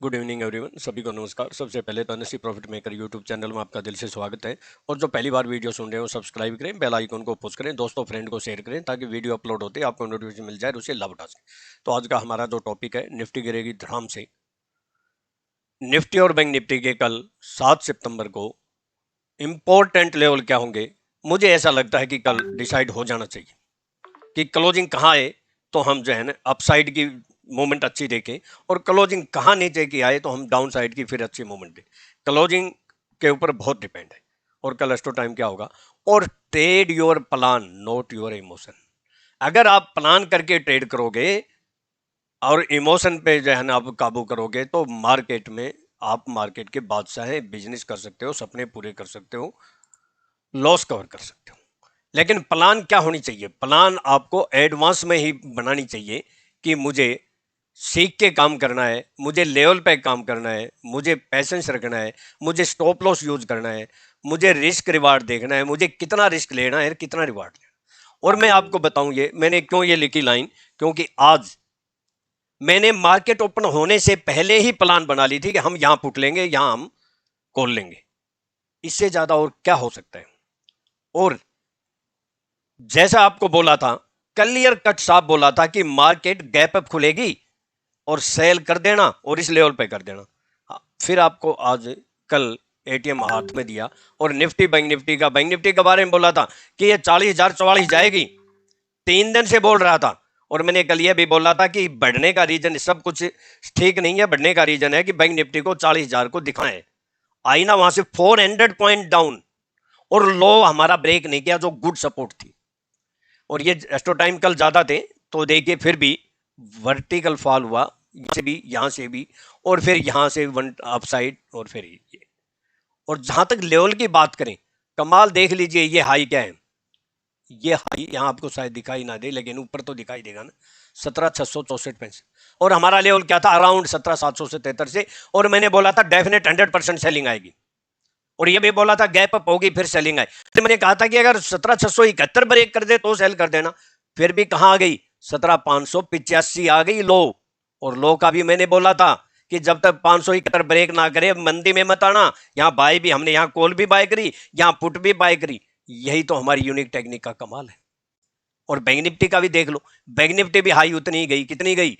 Good evening everyone, सभी को नमस्कार। सबसे पहले तो NSC profit maker YouTube channel में आपका दिल से स्वागत है। और जो पहली बार वीडियो सुन रहे हो सब्सक्राइब करें, बेल आइकन को पुश करें, दोस्तों फ्रेंड को शेयर करें ताकि वीडियो अपलोड होते ही आपको नोटिफिकेशन मिल जाए और उसे लाभ उठा सकें। तो आज का हमारा जो टॉपिक है, निफ्टी गिरेगी धड़ाम से। निफ्टी और बैंक निफ्टी के कल 7 सितंबर को इंपॉर्टेंट लेवल क्या होंगे, मुझे ऐसा लगता है कि कल डिसाइड हो जाना चाहिए कि क्लोजिंग कहाँ है तो हम जो है ना अपसाइड की मूवमेंट अच्छी देखें, और क्लोजिंग कहाँ नीचे की आए तो हम डाउन साइड की फिर अच्छी मूवमेंट दें। क्लोजिंग के ऊपर बहुत डिपेंड है। और कल एस्टो टाइम क्या होगा। और trade your plan not your emotion. अगर आप प्लान करके ट्रेड करोगे और इमोशन पे जो है ना आप काबू करोगे तो मार्केट में आप मार्केट के बादशाह हैं, बिजनेस कर सकते हो, सपने पूरे कर सकते हो, लॉस कवर कर सकते हो। लेकिन प्लान क्या होनी चाहिए, प्लान आपको एडवांस में ही बनानी चाहिए कि मुझे सीख के काम करना है, मुझे लेवल पे काम करना है, मुझे पैसेंस रखना है, मुझे स्टॉप लॉस यूज करना है, मुझे रिस्क रिवार्ड देखना है, मुझे कितना रिस्क लेना है, कितना रिवार्ड लेना। और मैं आपको बताऊं ये मैंने क्यों ये लिखी लाइन, क्योंकि आज मैंने मार्केट ओपन होने से पहले ही प्लान बना ली थी कि हम यहां पुट लेंगे, यहां हम कॉल लेंगे। इससे ज्यादा और क्या हो सकता है। और जैसा आपको बोला था, क्लियर कट साफ बोला था कि मार्केट गैप अप खुलेगी और सेल कर देना और इस लेवल पे कर देना। फिर आपको आज कल एटीएम हाथ में दिया और बैंक निफ्टी के बारे में बोला था कि ये 40,000 44 जाएगी। 3 दिन से बोल रहा था। और मैंने कल ये भी बोला था कि बढ़ने का रीजन सब कुछ ठीक नहीं है, बढ़ने का रीजन है कि बैंक निफ्टी को 40,000 को दिखाएं। आई ना वहां से 400 पॉइंट डाउन और लो हमारा ब्रेक नहीं किया, जो गुड सपोर्ट थी। और ये एस्ट्रो टाइम कल ज्यादा थे तो देखिए फिर भी वर्टिकल फॉल हुआ, से भी यहां से भी, और फिर यहां से वन अपसाइड, और फिर ये। और जहां तक लेवल की बात करें, कमाल देख लीजिए ये हाई क्या है। ये हाई यहां आपको शायद दिखाई ना दे लेकिन ऊपर तो दिखाई देगा ना, 17,664 और हमारा लेवल क्या था, अराउंड 17,773 से। और मैंने बोला था डेफिनेट 100% सेलिंग आएगी, और ये भी बोला था गैप अप होगी फिर सेलिंग आए। तो मैंने कहा था कि अगर 17,671 ब्रेक कर दे तो सेल कर देना। फिर भी कहां आ गई, 17,585 आ गई लो। और लो का भी मैंने बोला था कि जब तक 571 ब्रेक ना करे मंदी में मत आना। यहां बाय भी हमने, यहां कॉल भी बाय करी, यहां पुट भी बाय करी। यही तो हमारी यूनिक टेक्निक का कमाल है। और बैंक निफ्टी का भी देख लो, बैंक निफ्टी भी हाई उतनी ही गई, कितनी गई,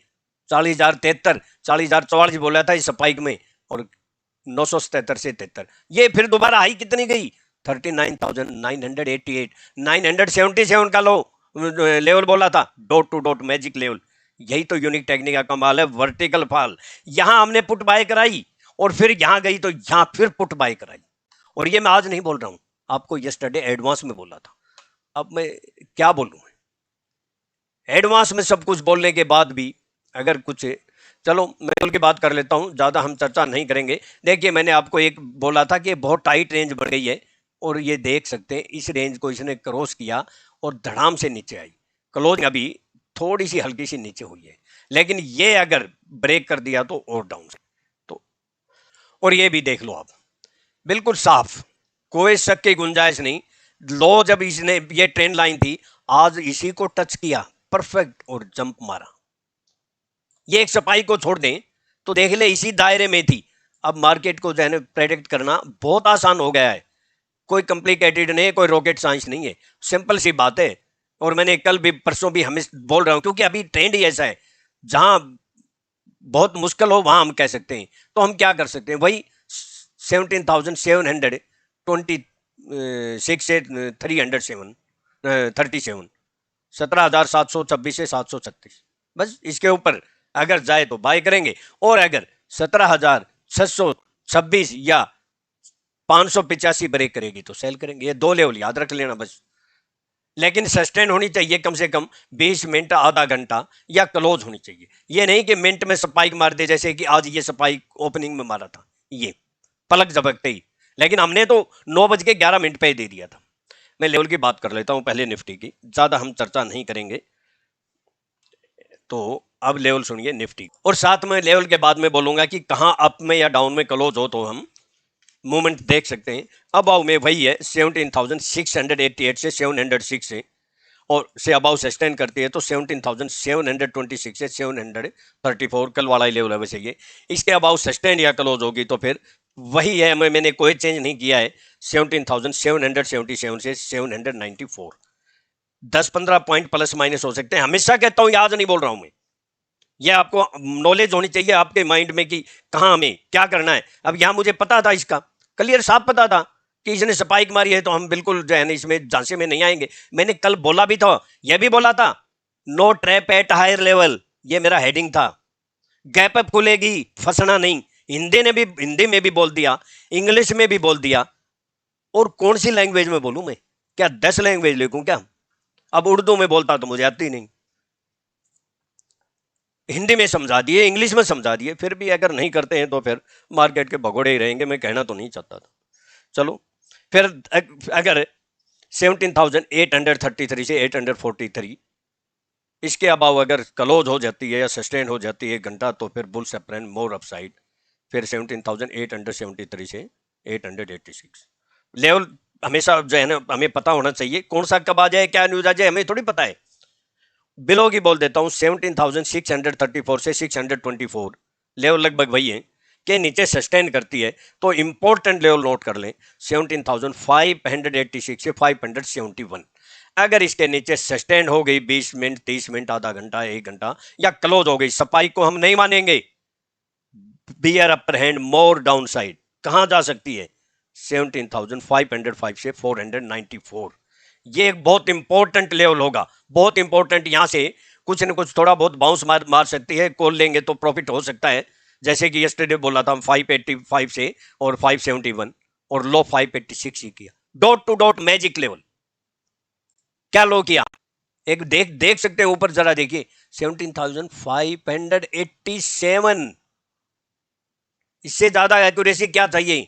40,073, 40,044 बोला था इस स्पाइक में, और 977 से 73। ये फिर दोबारा हाई कितनी गई, 39,988, 977 का लो लेवल बोला था, dot to dot magic level. यही तो यूनिक टेक्निक का कमाल है, वर्टिकल फॉल। यहां हमने पुट बाय कराई और फिर यहां गई तो यहां फिर पुट बाय कराई। और ये मैं आज नहीं बोल रहा हूं, आपको यस्टरडे एडवांस में बोला था। अब मैं क्या बोलूं, एडवांस में सब कुछ बोलने के बाद भी अगर कुछ, चलो मैं बोल के बात कर लेता हूं, ज्यादा हम चर्चा नहीं करेंगे। देखिए मैंने आपको एक बोला था कि बहुत टाइट रेंज बढ़ गई है, और ये देख सकते हैं इस रेंज को इसने क्रॉस किया और धड़ाम से नीचे आई। क्लोजिंग अभी थोड़ी सी हल्की सी नीचे हुई है, लेकिन ये अगर ब्रेक कर दिया तो और डाउन से तो। और ये भी देख लो आप, बिल्कुल साफ, कोई शक की गुंजाइश नहीं। लो जब इसने, ये ट्रेंड लाइन थी, आज इसी को टच किया परफेक्ट और जंप मारा। ये एक सफाई को छोड़ दें तो देख ले इसी दायरे में थी। अब मार्केट को जो है प्रेडिक्ट करना बहुत आसान हो गया है, कोई कॉम्प्लिकेटेड नहीं है, कोई रॉकेट साइंस नहीं है, सिंपल सी बात है। और मैंने कल भी परसों भी हमें बोल रहा हूं, क्योंकि अभी ट्रेंड ही ऐसा है, जहां बहुत मुश्किल हो वहां हम कह सकते हैं। तो हम क्या कर सकते हैं, वही 17,726 से 337, 17,726 से 736, बस इसके ऊपर अगर जाए तो बाय करेंगे। और अगर 17,626 या 585 ब्रेक करेगी तो सेल करेंगे। ये दो लेवल याद रख लेना बस। लेकिन सस्टेन होनी चाहिए कम से कम 20 मिनट, आधा घंटा, या क्लोज होनी चाहिए। ये नहीं कि मिनट में स्पाइक मार दे, जैसे कि आज ये स्पाइक ओपनिंग में मारा था, ये पलक झपकते ही। लेकिन हमने तो 9:11 पे दे दिया था। मैं लेवल की बात कर लेता हूं पहले, निफ्टी की ज्यादा हम चर्चा नहीं करेंगे। तो अब लेवल सुनिए निफ्टी, और साथ में लेवल के बाद में बोलूंगा कि कहां अप में या डाउन में क्लोज हो तो हम मूवमेंट देख सकते हैं। अब आओ में वही है 17,688 से 706 से, और से अबाउ सस्टेन करती है तो 17,726 से 734 कल वाला ही लेवल है वैसे ये। इसके अबाउ सस्टेन या क्लोज होगी तो फिर वही है, मैंने कोई चेंज नहीं किया है, 17,777 से 794। 10-15 पॉइंट प्लस माइनस हो सकते हैं, हमेशा कहता हूं, आज नहीं बोल रहा हूं मैं। ये आपको नॉलेज होनी चाहिए आपके माइंड में कि कहां हमें क्या करना है। अब यहां मुझे पता था, इसका क्लियर साफ पता था कि इसने स्पाइक मारी है तो हम बिल्कुल जो है ना इसमें झांसे में नहीं आएंगे। मैंने कल बोला भी था, यह भी बोला था, no trap at higher level, ये मेरा हेडिंग था। गैप अप खुलेगी, फंसना नहीं। हिंदी में भी बोल दिया, इंग्लिश में भी बोल दिया, और कौन सी लैंग्वेज में बोलूं मैं? क्या 10 लैंग्वेज लिखूं क्या? अब उर्दू में बोलता तो मुझे आती नहीं, हिंदी में समझा दिए, इंग्लिश में समझा दिए, फिर भी अगर नहीं करते हैं तो फिर मार्केट के भगोड़े ही रहेंगे। मैं कहना तो नहीं चाहता था। चलो फिर अगर 17,833 से 843 इसके अबाव अगर क्लोज हो जाती है या सस्टेन हो जाती है 1 घंटा, तो फिर बुल्स अप्रैन मोर अपसाइड। फिर 17,873 से 886 लेवल हमेशा जो है ना हमें पता होना चाहिए, कौन सा कब आ जाए, क्या न्यूज आ जाए, हमें थोड़ी पता है। बिलो की बोल देता हूं, 17,634 से 624 लेवल लगभग वही है के नीचे सस्टेन करती है तो इंपॉर्टेंट लेवल नोट कर लें, 17,586 से 571। अगर इसके नीचे सस्टेन हो गई 20 मिनट, 30 मिनट, आधा घंटा, 1 घंटा, या क्लोज हो गई, स्पाइक को हम नहीं मानेंगे। Bear upper hand more down side कहां जा सकती है? 17,505 से 494। ये एक बहुत इंपॉर्टेंट लेवल होगा, बहुत इंपॉर्टेंट। यहां से कुछ न कुछ थोड़ा बहुत बाउंस मार सकती है, कॉल लेंगे तो प्रॉफिट हो सकता है। जैसे कि यस्टरडे बोला था हम 585 से और 571, और लो 586 ही किया। Dot to dot magic level क्या लो किया, एक देख सकते हैं ऊपर जरा देखिए, 17,587। इससे ज्यादा एक्यूरेसी क्या चाहिए?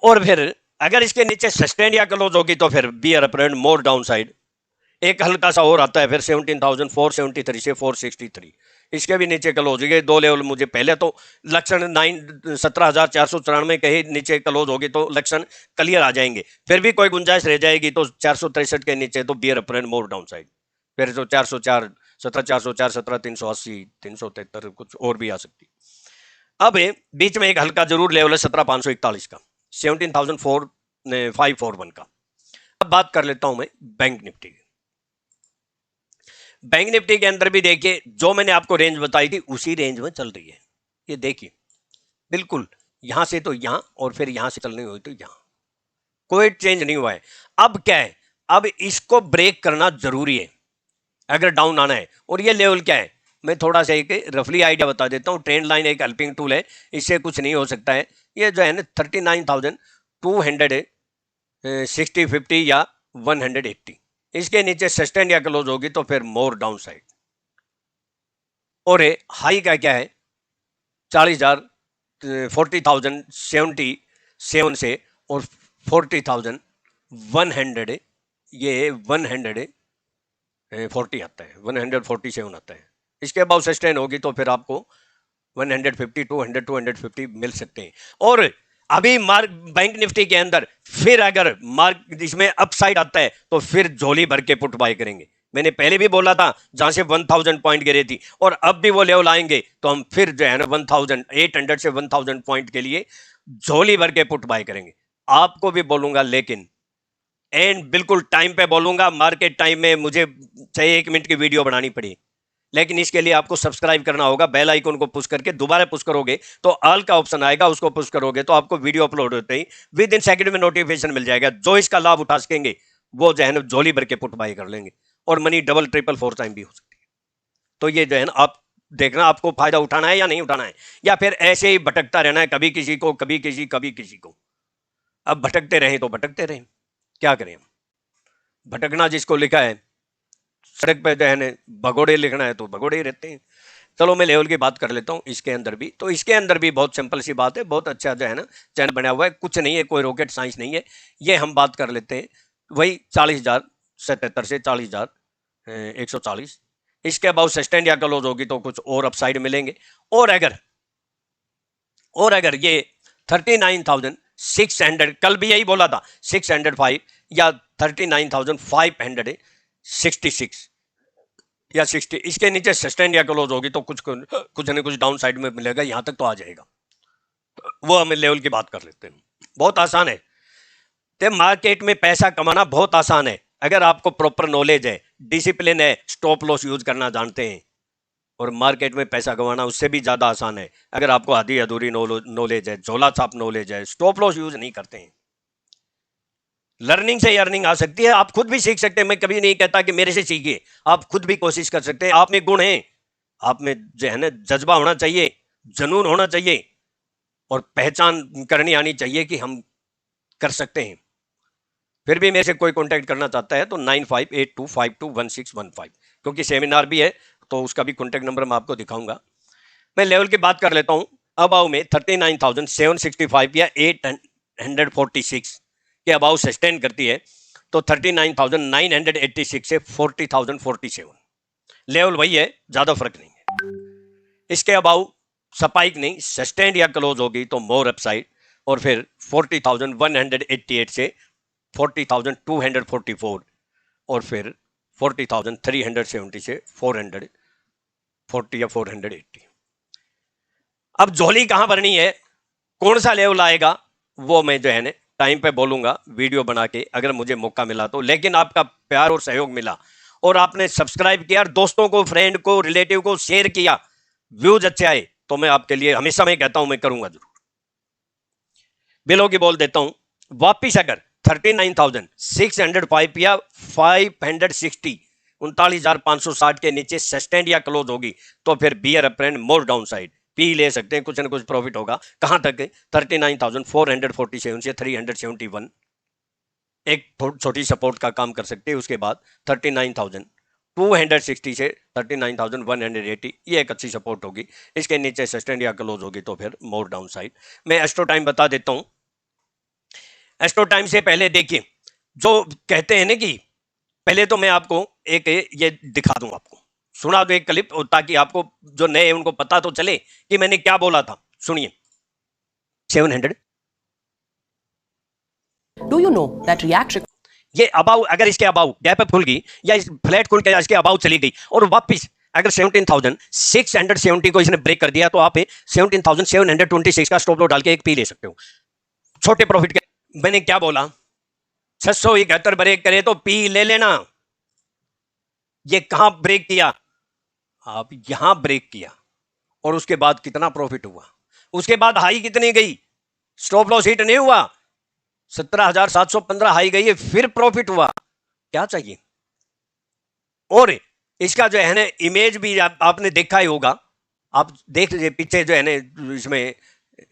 और फिर अगर इसके नीचे सस्टेन या क्लोज होगी तो फिर bear apparent more down side. एक हल्का सा और आता है फिर 17,473 से 463, इसके भी नीचे क्लोज हो गए। 2 लेवल मुझे पहले तो लक्षण 17,494 के नीचे क्लोज होगी तो लक्षण क्लियर आ जाएंगे, फिर भी कोई गुंजाइश रह जाएगी तो 463 के नीचे तो bear apparent more down side. फिर तो 404, 17,404, 17,380, 373 कुछ और भी आ सकती। अब बीच में एक हल्का जरूर लेवल है 17,541 का, 17,541 का। अब बात कर लेता हूं मैं बैंक निफ्टी की। बैंक निफ्टी के अंदर भी देखिए, जो मैंने आपको रेंज बताई थी उसी रेंज में चल रही है। ये देखिए बिल्कुल यहां से तो यहां, और फिर यहां से चलनी हुई तो यहां, कोई चेंज नहीं हुआ है। अब क्या है, अब इसको ब्रेक करना जरूरी है अगर डाउन आना है। और ये लेवल क्या है, मैं थोड़ा सा एक रफली आइडिया बता देता हूं। ट्रेंड लाइन एक हेल्पिंग टूल है, इससे कुछ नहीं हो सकता है। ये जो है ना 39,260, 50 या 180, इसके नीचे सस्टेन या क्लोज होगी तो फिर मोर डाउन साइड। और हाई का क्या है, 40,000, 40,077 से और 40,100, ये 140 आता है, 147 आता है। इसके अबाउ सस्टेन होगी तो फिर आपको 150, 200, 250 मिल सकते हैं। और अभी मार्क बैंक निफ्टी के अंदर फिर अगर मार्क इसमें अपसाइड आता है तो फिर झोली भर के पुट बाय करेंगे। मैंने पहले भी बोला था जहां से 1000 पॉइंट गिरी थी, और अब भी वो लेवल आएंगे तो हम फिर जो है ना 1800 से 1000 पॉइंट के लिए झोली भर के पुट बाय करेंगे। आपको भी बोलूंगा, लेकिन एंड बिल्कुल टाइम पे बोलूंगा। मार्केट टाइम में मुझे चाहे 1 मिनट की वीडियो बनानी पड़ी, लेकिन इसके लिए आपको सब्सक्राइब करना होगा। बेल आइकन को पुश करके दोबारा पुश करोगे तो ऑल का ऑप्शन आएगा, उसको पुश करोगे तो आपको वीडियो अपलोड होते ही विद इन सेकंड में नोटिफिकेशन मिल जाएगा। जो इसका लाभ उठा सकेंगे वो जो है ना झोली भर के पुट बाय कर लेंगे, और मनी डबल ट्रिपल 4 टाइम भी हो सकती है। तो ये जो है ना आप देखना, आपको फायदा उठाना है या नहीं उठाना है, या फिर ऐसे ही भटकता रहना है, कभी किसी को, कभी किसी, कभी किसी को। अब भटकते रहें तो भटकते रहें, क्या करें हम। भटकना जिसको लिखा है, सड़क पे जो है भगोड़े लिखना है तो भगोड़े ही रहते हैं। चलो मैं लेवल की बात कर लेता हूँ इसके अंदर भी। तो इसके अंदर भी बहुत सिंपल सी बात है, बहुत अच्छा जो है ना चैनल बना हुआ है, कुछ नहीं है, कोई रॉकेट साइंस नहीं है। ये हम बात कर लेते हैं वही 40,077 से 40,140, इसके अबाउट सस्टेन या क्लोज होगी तो कुछ और अपसाइड मिलेंगे। और अगर ये 39,000 39,600, कल भी यही बोला था 605 या 39,566 या 60, इसके नीचे सस्टेन या क्लोज होगी तो कुछ न कुछ डाउन साइड में मिलेगा, यहां तक तो आ जाएगा। वो हमें लेवल की बात कर लेते हैं। बहुत आसान है, तो मार्केट में पैसा कमाना बहुत आसान है अगर आपको प्रॉपर नॉलेज है, डिसिप्लिन है, स्टॉप लॉस यूज करना जानते हैं। और मार्केट में पैसा कमाना उससे भी ज्यादा आसान है अगर आपको आधी अधूरी नॉलेज है, झोला छाप नॉलेज है, स्टॉप लॉस यूज नहीं करते हैं। लर्निंग से अर्निंग आ सकती है, आप खुद भी सीख सकते हैं। मैं कभी नहीं कहता कि मेरे से सीखिए, आप खुद भी कोशिश कर सकते हैं। आप में गुण है, आप में जो है ना जज्बा होना चाहिए, जुनून होना चाहिए और पहचान करनी आनी चाहिए कि हम कर सकते हैं। फिर भी मेरे से कोई कांटेक्ट करना चाहता है तो 9582521615, क्योंकि सेमिनार भी है तो उसका भी कांटेक्ट नंबर मैं आपको दिखाऊंगा। मैं लेवल की बात कर लेता हूं। अबाउ में 39,765 या 846 के अबाउ सस्टेन करती है तो 39,986 से 40,047 लेवल वही है, ज्यादा फर्क नहीं है। इसके अबाउ स्पाइक नहीं, सस्टेन या क्लोज होगी तो मोर अपसाइड, और फिर 40,188 से 40,244 और फिर 40,370 से 440 या 480। अब झोली कहां भरनी है, कौन सा लेवल आएगा, वो मैं जो है ना टाइम पे बोलूंगा वीडियो बना के, अगर मुझे मौका मिला तो। लेकिन आपका प्यार और सहयोग मिला और आपने सब्सक्राइब किया, दोस्तों को, फ्रेंड को, रिलेटिव को शेयर किया, व्यूज अच्छे आए, तो मैं आपके लिए हमेशा मैं कहता हूं मैं करूंगा जरूर। बिलो की बोल देता हूं, वापिस अगर 39,605 या 560 39,560 के नीचे सस्टेंड या क्लोज होगी तो फिर bear apparent more down side, पी ले सकते हैं, कुछ ना कुछ प्रॉफिट होगा। कहां तक? 39,447 से 371 एक छोटी सपोर्ट का काम कर सकते हैं। उसके बाद 39,260 से 39,180 ये एक अच्छी सपोर्ट होगी। इसके नीचे सस्टेंड या क्लोज होगी तो फिर मोर डाउन साइड। मैं एस्ट्रो टाइम बता देता हूं। एस्ट्रो टाइम से पहले देखिए, जो कहते हैं ना कि पहले तो मैं आपको एक ये दिखा दूं, आपको सुना दो एक क्लिप, ताकि आपको जो नए हैं उनको पता तो चले कि मैंने क्या बोला था। सुनिए। 700 Do you know that react ये अबाउ, अगर इसके अबाउ गैप अप खुल गई या इस फ्लैट खुल के इसके अबाउ चली गई और वापस अगर 17,670 को इसने ब्रेक कर दिया तो आप 17,726 का स्टॉप लॉस डाल के एक पी ले सकते हो छोटे प्रॉफिट के। मैंने क्या बोला? 671 ब्रेक करे तो पी ले लेना। ये कहां ब्रेक किया? आप यहां ब्रेक किया और उसके बाद कितना प्रॉफिट हुआ? उसके बाद हाई कितनी गई? स्टॉप लॉस हिट नहीं हुआ, 17,715 हाई गई है, फिर प्रॉफिट हुआ। क्या चाहिए? और इसका जो है ना इमेज भी आपने देखा ही होगा, आप देख लीजिए पीछे जो है ना, इसमें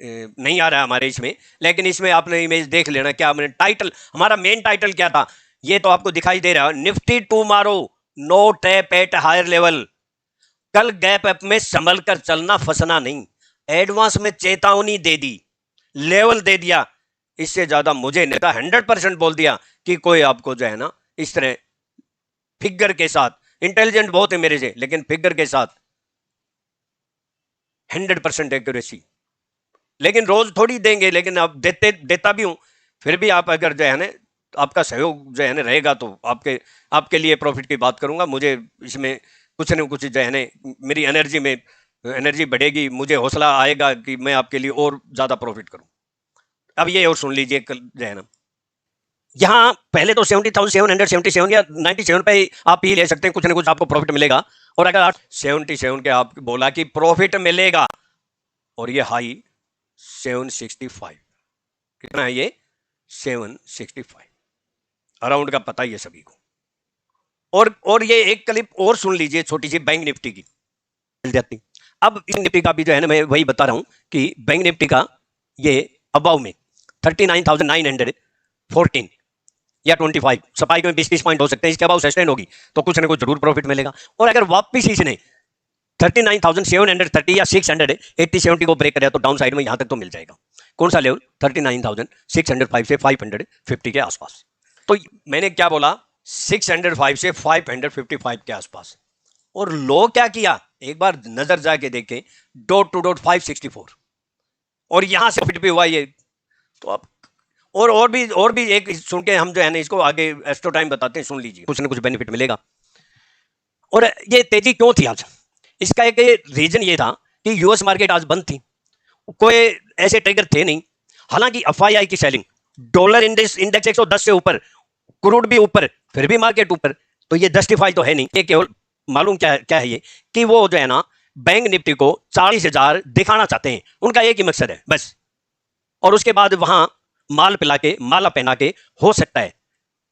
नहीं आ रहा है हमारे इसमें, लेकिन इसमें आपने इमेज देख लेना। क्या हमने टाइटल, हमारा मेन टाइटल क्या था, ये तो आपको दिखाई दे रहा है। Nifty tomorrow no trap at higher level. कल गैप अप में संभल कर चलना, फंसना नहीं। एडवांस में चेतावनी दे दी, लेवल दे दिया, इससे ज्यादा मुझे नहीं था। 100% बोल दिया कि कोई आपको जो है ना इस तरह फिगर के साथ, इंटेलिजेंट बहुत है मेरे से, लेकिन फिगर के साथ 100% एक्यूरेसी। लेकिन रोज थोड़ी देंगे, लेकिन आप देता भी हूं। फिर भी आप अगर जो है ना आपका सहयोग जो है ना रहेगा तो आपके लिए प्रॉफिट की बात करूंगा। मुझे इसमें कुछ न कुछ जो है ना मेरी एनर्जी बढ़ेगी, मुझे हौसला आएगा कि मैं आपके लिए और ज्यादा प्रॉफिट करूं। अब ये और सुन लीजिए जो है ना, यहां पहले तो 70,777 या 97 पे आप ही ले सकते हैं, कुछ ना कुछ आपको प्रॉफिट मिलेगा। और अगर आप 77 के आप बोला कि प्रॉफिट मिलेगा, और ये हाई 765, कितना है ये? 765 अराउंड का पता ही है सभी को। और ये एक क्लिप और सुन लीजिए छोटी सी, बैंक निफ्टी की मिल जाती। अब इस निफ्टी का भी जो है ना मैं वही बता रहा हूं कि बैंक निफ्टी का ये अबाउ में 39,914 या 25 स्पाइक में 20 पॉइंट हो सकते हैं। इसके अबाउ सस्टेन होगी तो कुछ ना कुछ जरूर प्रॉफिट मिलेगा। और अगर वापिस इसने 39,730 या 680 को ब्रेक करे तो डाउन साइड में यहां तक तो मिल जाएगा। कौन सा लेवल? 39,605 से 550 के आसपास। तो मैंने क्या बोला? 605 से 555 के आसपास। और लो क्या किया, एक बार नजर जाके देखें, डॉट टू डॉट 564, और यहां से प्रॉफिट भी हुआ ये तो आप और भी एक सुन के हम जो है ना इसको आगे एस्ट्रो टाइम बताते हैं, सुन लीजिए, कुछ ना कुछ बेनिफिट मिलेगा। और ये तेजी क्यों थी आज, इसका एक रीजन ये था कि यूएस मार्केट आज बंद थी, कोई ऐसे ट्रिगर थे नहीं। हालांकि एफआईआई की सेलिंग, डॉलर इंडेक्स 110 से ऊपर, क्रूड भी ऊपर, फिर भी मार्केट ऊपर, तो ये जस्टिफाई तो है नहीं। ये केवल मालूम क्या है ये कि वो जो है ना बैंक निफ्टी को 40,000 दिखाना चाहते हैं, उनका एक ही मकसद है बस। और उसके बाद वहां माल पिला के, माला पहना के, हो सकता है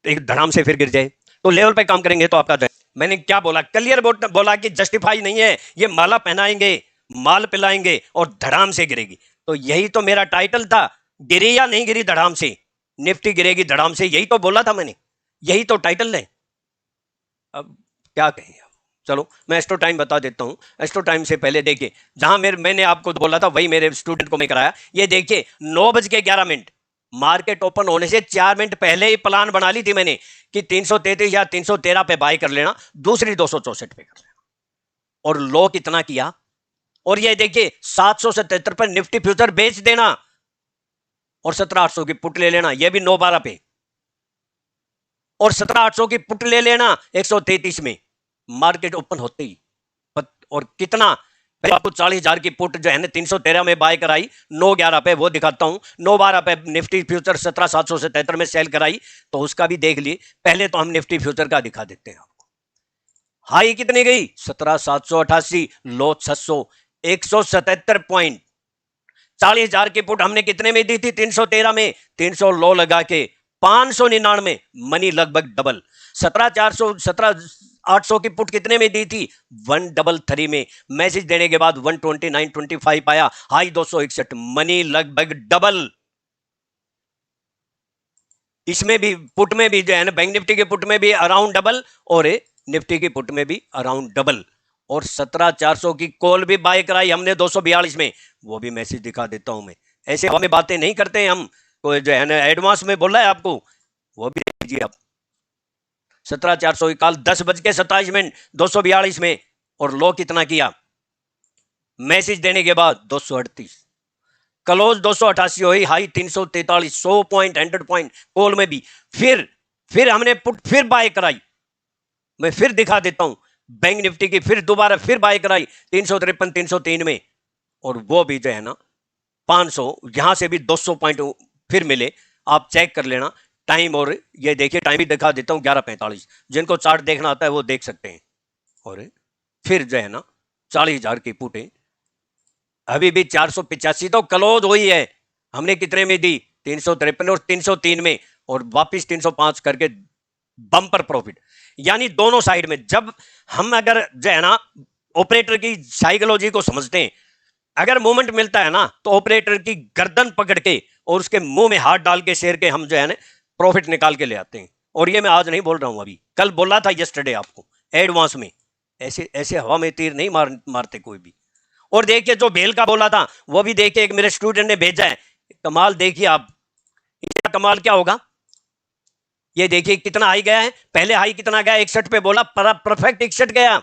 एक धड़ाम से फिर गिर जाए। तो लेवल पे काम करेंगे तो आपका जो है, मैंने क्या बोला, क्लियर बोला कि जस्टिफाई नहीं है, ये माला पहनाएंगे, माल पिलाएंगे और धड़ाम से गिरेगी। तो यही तो मेरा टाइटल था, गिरी या नहीं गिरी धड़ाम से, निफ्टी गिरेगी धड़ाम से, यही तो बोला था मैंने, यही तो टाइटल है। अब क्या कहें, चलो मैं एस्ट्रो टाइम बता देता हूं। एस्ट्रो टाइम से पहले देखिए, जहां मैंने आपको बोला था वही मेरे स्टूडेंट को मैं कराया। ये देखिए 9:11 मार्केट ओपन होने से 4 मिनट पहले ही प्लान बना ली थी मैंने कि 333 या 313 पे बाय कर लेना, दूसरी 264 पे कर लेना। और लो कितना किया, और ये देखिए 777 पर निफ्टी फ्यूचर बेच देना और 17,800 की पुट ले लेना, ये भी 9:12 पे, और 17,800 की पुट ले लेना 133 में मार्केट ओपन होते ही। और कितना, आपको 40,000 की पुट जो है ना 313 में बाय कराई, 9:11 पे वो दिखाता हूं, 9:12 पे निफ्टी फ्यूचर 17,777 में सेल कराई, तो उसका भी देख लिए। पहले तो हम निफ्टी फ्यूचर का दिखा देते हैं आपको। हाई कितनी गई 17,788, लो 600, 177 पॉइंट। 40,000 की पुट हमने कितने में दी थी, 313 में, 300 लो लगा के 599, मनी लगभग डबल। 17,800 की पुट कितने में दी थी, 133 में, मैसेज देने के बाद 129.25 आया, हाई 261, मनी लगभग डबल। इसमें भी पुट में भी जो है ना, बैंक निफ्टी के पुट में भी अराउंड डबल और निफ्टी की पुट में भी अराउंड डबल। और 17,400 की कॉल भी बाय कराई हमने 242 में, वो भी मैसेज दिखा देता हूं मैं। ऐसे हमें बातें नहीं करते हैं हम, कोई जो है ना एडवांस में बोला है आपको, वो भी लीजिए आप। 17,400 की कॉल 10:27 242 में, और लो कितना किया, मैसेज देने के बाद 238, क्लोज 288 हुई, हाई 343, 100 पॉइंट, 100 पॉइंट कॉल में भी। फिर हमने पुट फिर बाय कराई, मैं फिर दिखा देता हूं, बैंक निफ्टी की फिर दोबारा फिर बाय कराई 353, 303 में, और वो भी जो है ना 500, यहां से भी 200 पॉइंट फिर मिले। आप चेक कर लेना टाइम, और ये देखिए टाइम भी दिखा देता हूं 11:45, जिनको चार्ट देखना आता है वो देख सकते हैं। और फिर जो है ना 40,000 की पुटे अभी भी 485 तो क्लोज हुई है, हमने कितने में दी, 353 और 303 में, और वापिस 305 करके बम्पर प्रॉफिट। यानी दोनों साइड में, जब हम अगर जो है ना ऑपरेटर की साइकोलॉजी को समझते हैं, अगर मूवमेंट मिलता है ना तो ऑपरेटर की गर्दन पकड़ के और उसके मुंह में हाथ डाल के शेर के हम जो है ना प्रॉफिट निकाल के ले आते हैं। और ये मैं आज नहीं बोल रहा हूं, अभी कल बोला था, यस्टरडे आपको एडवांस में। ऐसे ऐसे हवा में तीर नहीं मारते कोई भी। और देखिए जो बेल का बोला था वो भी देखिए, एक मेरे स्टूडेंट ने भेजा है, कमाल देखिए आप, इसका कमाल क्या होगा, ये देखिए कितना हाई गया है। पहले हाई कितना गया, 61 पे बोला, परफेक्ट 61 गया,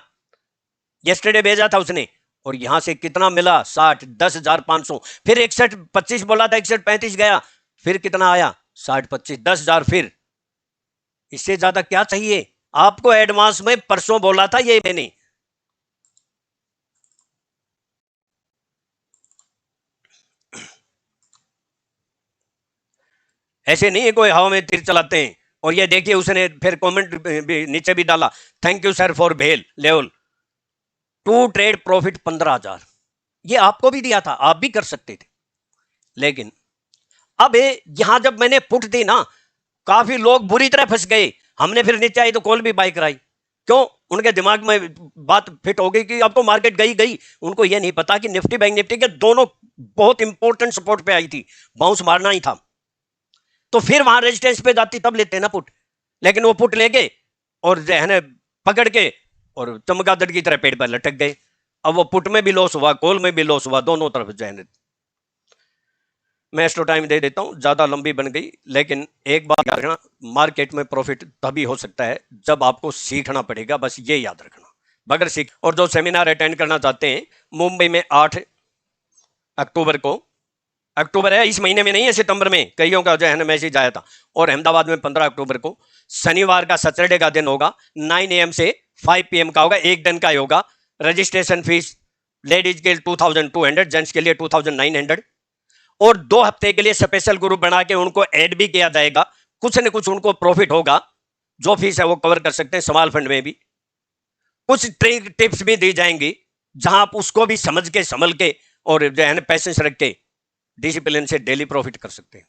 यस्टरडे भेजा था उसने, और यहां से कितना मिला 60, 10,500, फिर 61 25 बोला था, 61 35 गया, फिर कितना आया 60 25, 10,000। फिर इससे ज्यादा क्या चाहिए आपको, एडवांस में परसों बोला था ये मैंने। ऐसे नहीं है कोई हवा में तीर चलाते हैं। और ये देखिए उसने फिर कमेंट भी नीचे भी डाला, थैंक यू सर फॉर भेल लेवल, टू ट्रेड प्रॉफिट 15,000, ये आपको भी दिया था, आप भी कर सकते थे। लेकिन अब यहां जब मैंने पुट दी ना, काफी लोग बुरी तरह फंस गए, हमने फिर नीचे आई तो कॉल भी बाय कराई। क्यों, उनके दिमाग में बात फिट हो गई कि अब तो मार्केट गई गई। उनको यह नहीं पता कि निफ्टी बैंक निफ्टी के दोनों बहुत इंपॉर्टेंट सपोर्ट पे आई थी, बाउंस मारना ही था, तो फिर वहां रेजिस्टेंस पे जाती तब लेते ना पुट। लेकिन वो पुट लेके और जो है ना पकड़ के और चमगादड़ की तरह पेड़ पर लटक गए। अब वो पुट में भी लॉस हुआ, कॉल में भी लॉस हुआ, दोनों तरफ जो है। मैं एक्स्ट्रा टाइम दे देता हूं, ज्यादा लंबी बन गई, लेकिन एक बात याद रखना, मार्केट में प्रॉफिट तभी हो सकता है जब आपको सीखना पड़ेगा, बस ये याद रखना। बगैर सीख, और जो सेमिनार अटेंड करना चाहते हैं, मुंबई में 8 अक्टूबर को अक्टूबर है, इस महीने में नहीं है, सितंबर में कईयों का जो है ना मैसेज आया था। और अहमदाबाद में 15 अक्टूबर को शनिवार का सैटरडे का दिन होगा, 9 AM से 5 PM का होगा, एक दिन का ही होगा। रजिस्ट्रेशन फीस लेडीज के 2200, जेंट्स के लिए 2900। और 2 हफ्ते के लिए स्पेशल ग्रुप बना के उनको ऐड भी किया जाएगा, कुछ न कुछ उनको प्रॉफिट होगा, जो फीस है वो कवर कर सकते हैं। स्मॉल फंड में भी कुछ ट्रिक टिप्स भी दी जाएंगी, जहां आप उसको भी समझ के संभल के और जो है ना पैसेंस रख के डिसिप्लिन से डेली प्रॉफिट कर सकते हैं।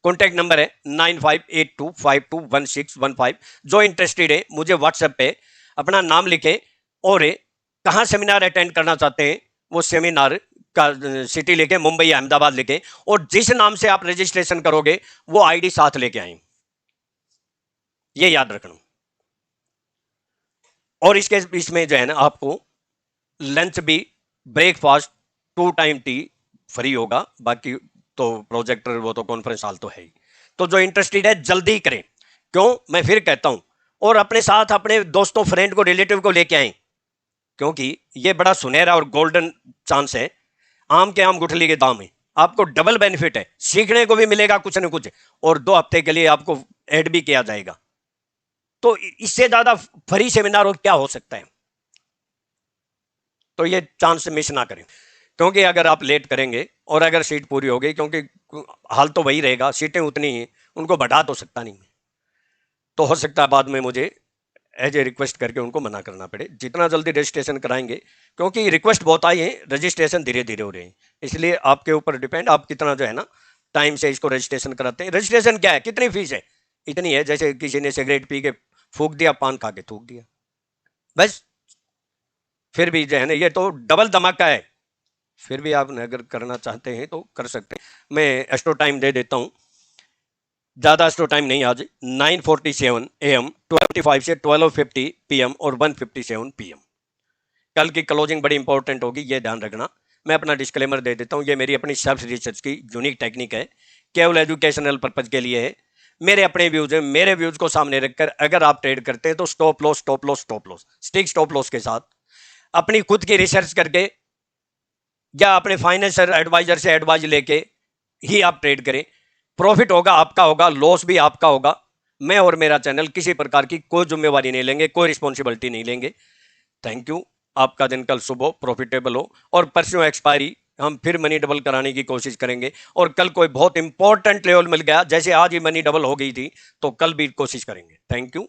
कॉन्टैक्ट नंबर है 9582521615। जो इंटरेस्टेड है मुझे व्हाट्सएप पे अपना नाम लिखे और कहाँ सेमिनार अटेंड करना चाहते हैं वो सेमिनार का सिटी लिखे, मुंबई या अहमदाबाद लिखे, और जिस नाम से आप रजिस्ट्रेशन करोगे वो आईडी साथ लेके आए, ये याद रखना। और इसमें जो है ना आपको लंच भी, ब्रेकफास्ट, 2 टाइम टी फ्री होगा। बाकी तो प्रोजेक्टर वो तो कॉन्फ्रेंस हॉल तो है ही। तो जो इंटरेस्टेड है जल्दी करें, क्यों मैं फिर कहता हूं, और अपने साथ अपने दोस्तों फ्रेंड को रिलेटिव को लेके आए, क्योंकि ये बड़ा सुनहरा और गोल्डन चांस है। आम के आम गुठली के दाम है, आपको डबल बेनिफिट है, सीखने को भी मिलेगा कुछ न कुछ, और 2 हफ्ते के लिए आपको ऐड भी किया जाएगा। तो इससे ज्यादा फ्री सेमिनार और क्या हो सकता है। तो ये चांस मिस ना करें, क्योंकि अगर आप लेट करेंगे और अगर सीट पूरी हो गई, क्योंकि हाल तो वही रहेगा, सीटें उतनी ही, उनको बढ़ा तो सकता नहीं, तो हो सकता है बाद में मुझे एज ए रिक्वेस्ट करके उनको मना करना पड़े। जितना जल्दी रजिस्ट्रेशन कराएंगे, क्योंकि रिक्वेस्ट बहुत आई है, रजिस्ट्रेशन धीरे धीरे हो रहे हैं, इसलिए आपके ऊपर डिपेंड, आप कितना जो है ना टाइम से इसको रजिस्ट्रेशन कराते हैं। रजिस्ट्रेशन क्या है, कितनी फीस है, इतनी है जैसे किसी ने सिगरेट पी के फूक दिया, पान खा के थूक दिया, बस। फिर भी जो है ना ये तो डबल धमाका है, फिर भी आप अगर करना चाहते हैं तो कर सकते हैं। मैं एस्ट्रो टाइम दे देता हूँ, ज़्यादा एस्ट्रो टाइम नहीं आज, 9:47 AM, 12:55 से 12:50 PM और 1:57 PM। कल की क्लोजिंग बड़ी इंपॉर्टेंट होगी, ये ध्यान रखना। मैं अपना डिस्क्लेमर दे देता हूँ, ये मेरी अपनी सेल्फ रिसर्च की यूनिक टेक्निक है, केवल एजुकेशनल पर्पज के लिए है, मेरे अपने व्यूज हैं। मेरे व्यूज को सामने रखकर अगर आप ट्रेड करते हैं तो stop loss, stop loss, stop loss, stick stop loss के साथ अपनी खुद की रिसर्च करके या अपने फाइनेंशियल एडवाइजर से एडवाइज लेके ही आप ट्रेड करें। प्रॉफिट होगा आपका, होगा लॉस भी आपका होगा। मैं और मेरा चैनल किसी प्रकार की कोई जिम्मेवारी नहीं लेंगे, कोई रिस्पॉन्सिबिलिटी नहीं लेंगे। Thank you. आपका दिन कल सुबह प्रॉफिटेबल हो, और परसों एक्सपायरी हम फिर मनी डबल कराने की कोशिश करेंगे। और कल कोई बहुत इंपॉर्टेंट लेवल मिल गया, जैसे आज ही मनी डबल हो गई थी, तो कल भी कोशिश करेंगे। Thank you.